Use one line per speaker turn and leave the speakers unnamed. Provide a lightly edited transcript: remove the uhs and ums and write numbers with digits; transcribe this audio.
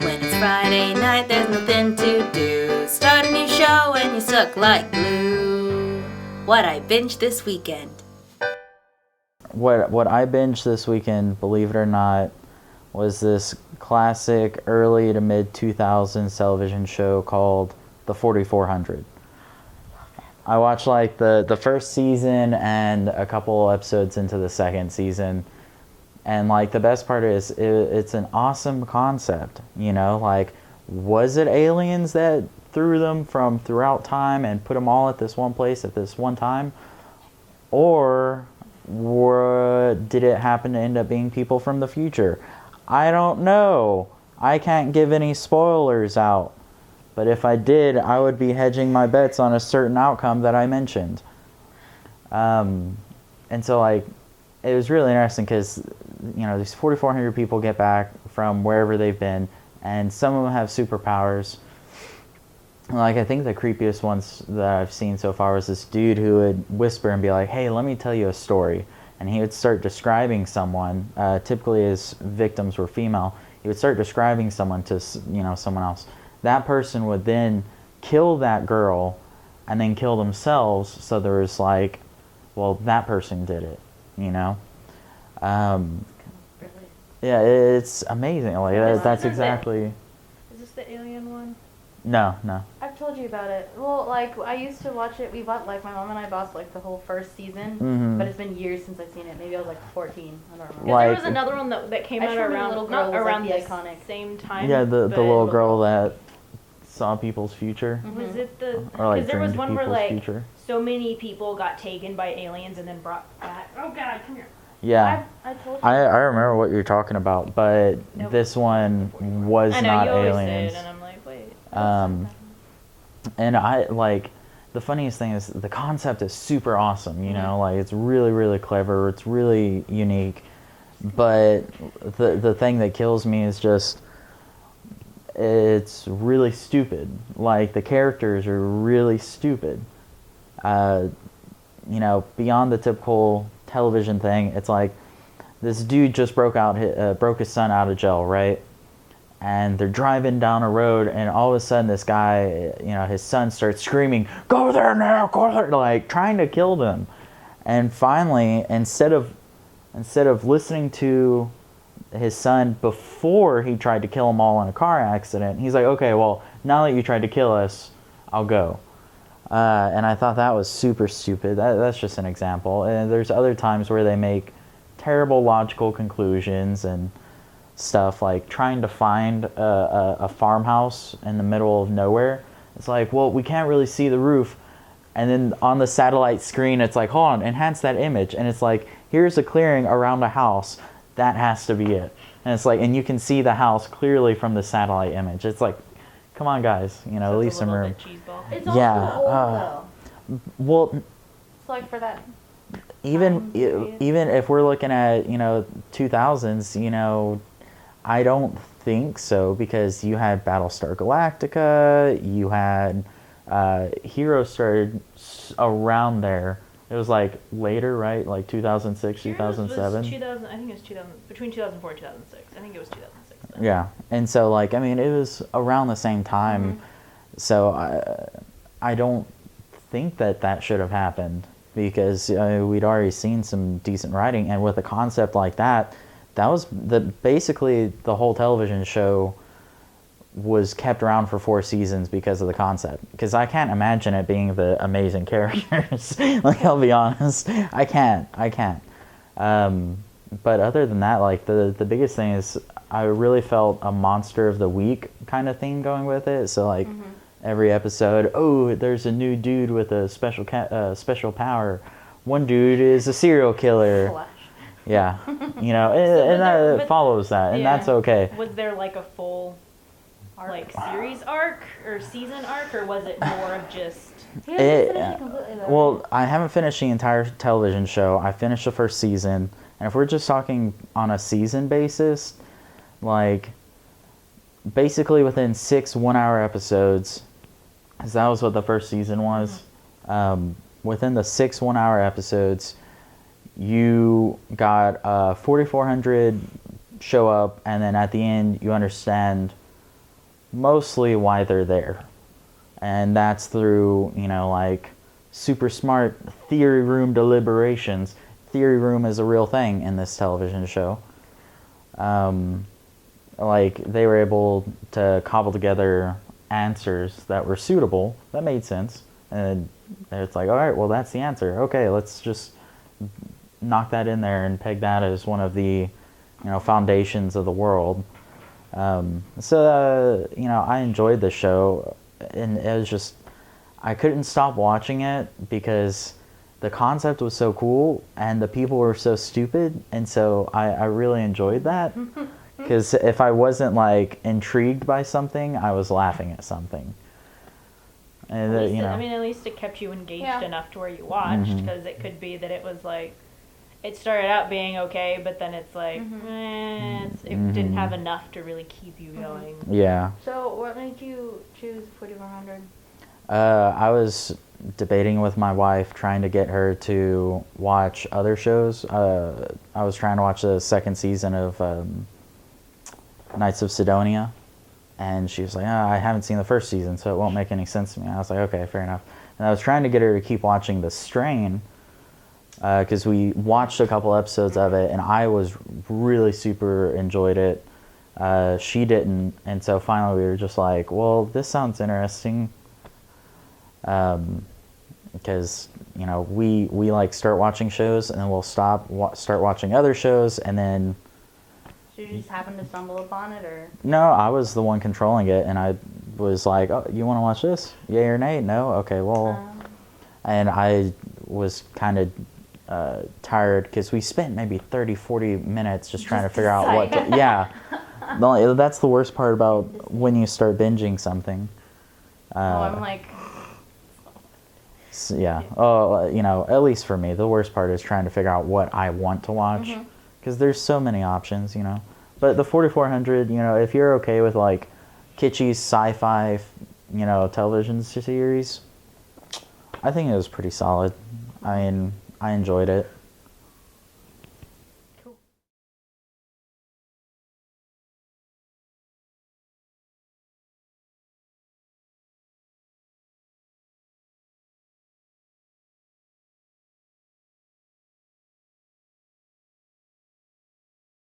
When it's Friday night, there's nothing to do. Start a new show and you suck like glue. What I binged this weekend.
What I binged this weekend, believe it or not, was this classic early to mid 2000s television show called The 4400. I watched like the first season and a couple episodes into the second season, and like the best part is it's an awesome concept, you know, like was it aliens that threw them from throughout time and put them all at this one place at this one time, or did it happen to end up being people from the future? I don't know. I can't give any spoilers out. But if I did, I would be hedging my bets on a certain outcome that I mentioned. And so, like, it was really interesting because, you know, these 4,400 people get back from wherever they've been, and some of them have superpowers. Like, I think the creepiest ones that I've seen so far was this dude who would whisper and be like, hey, let me tell you a story. And he would start describing someone. Typically his victims were female. He would start describing someone to, you know, someone else. That person would then kill that girl and then kill themselves. So there was like, well, that person did it, you know? Yeah, it's amazing. Like that's exactly...
Is this the alien one?
No.
I've told you about it. Well, like, I used to watch it. We bought, like, my mom and I bought, like, the whole first season.
Mm-hmm.
But it's been years since I've seen it. Maybe I was, like, 14. I don't remember.
Like,
there was another one that came out around,
little girl
not
was,
around
like,
the
the iconic.
same time.
yeah, the little girl that saw people's future.
Mm-hmm.
Was it the...
Or like
Because there was
dreamed
one where,
people's
like,
future.
so many people got taken by aliens and then brought back. Oh, God, come here.
Yeah.
I told you.
I remember what you're talking about, but
Nope.
this one was
I know,
not
you always
aliens.
say it, and I'm like, wait.
And I like the funniest thing is the concept is super awesome, you know, like it's really, really clever, it's really unique. But the thing that kills me is just it's really stupid. Like the characters are really stupid. You know, beyond the typical television thing, it's like this dude just broke his son out of jail, right? And they're driving down a road, and all of a sudden this guy, you know, his son starts screaming, go there now, go there, like trying to kill them. And finally, instead of listening to his son before he tried to kill them all in a car accident, he's like, okay, well, now that you tried to kill us, I'll go. And I thought that was super stupid. That's just an example. And there's other times where they make terrible logical conclusions and stuff, like trying to find a farmhouse in the middle of nowhere. It's like, well, we can't really see the roof. And then on the satellite screen, it's like, hold on, enhance that image. And it's like, here's a clearing around a house. That has to be it. And it's like, and you can see the house clearly from the satellite image. It's like, come on, guys, you know, leave some room.
It's also old, though.
Well,
It's like for that.
even if we're looking at, you know, 2000s, you know, I don't think so, because you had Battlestar Galactica, you had Heroes started around there. It was like later, right? Like 2006, 2007.
2000, I think it was 2000, between 2004 and 2006. I think it was 2006. Then.
Yeah, and so like, I mean, it was around the same time. Mm-hmm. So I don't think that should have happened, because we'd already seen some decent writing, and with a concept like that was basically the whole television show was kept around for 4 seasons because of the concept. Because I can't imagine it being the amazing characters. Like, I'll be honest, I can't. But other than that, like the biggest thing is I really felt a monster of the week kind of thing going with it. So like every episode, oh, there's a new dude with a special power. One dude is a serial killer.
Flash.
Yeah, you know, and that follows that, and that's okay.
Was there like a full, like, series arc or season arc, or was it more of just?
Well, I haven't finished the entire television show. I finished the first season, and if we're just talking on a season basis, like, basically within 6 one-hour episodes, because that was what the first season was. Within the 6 one-hour episodes, you got 4,400 show up, and then at the end you understand mostly why they're there. And that's through, like super smart theory room deliberations. Theory room is a real thing in this television show. Like they were able to cobble together answers that were suitable, that made sense. And it's like, all right, well, that's the answer. Okay, let's just knock that in there and peg that as one of the, foundations of the world. So, I enjoyed the show, and it was just, I couldn't stop watching it because the concept was so cool and the people were so stupid, and so I really enjoyed that. Because if I wasn't, like, intrigued by something, I was laughing at something. And,
At least it kept you engaged enough to where you watched, because it could be that it was like, it started out being okay, but then it's like, it didn't have enough to really keep you going.
Yeah.
So what made you choose 4400?
I was debating with my wife, trying to get her to watch other shows. I was trying to watch the second season of Knights of Sidonia, and she was like, I haven't seen the first season, so it won't make any sense to me. I was like, okay, fair enough. And I was trying to get her to keep watching The Strain, because we watched a couple episodes of it, and I was really super enjoyed it. She didn't, and so finally we were just like, well, this sounds interesting. Because, we like start watching shows, and then we'll start watching other shows, and then...
So you just happened to stumble upon it, or?
No, I was the one controlling it, and I was like, oh, you want to watch this? Yay or nay? No? Okay, well... And I was kind of tired, because we spent maybe 30, 40 minutes just trying to figure out what to... Yeah. That's the worst part about when you start binging something.
I'm like...
Yeah. Oh, at least for me, the worst part is trying to figure out what I want to watch, because there's so many options, But the 4400, if you're okay with like kitschy sci-fi, television series, I think it was pretty solid. I mean, I enjoyed it.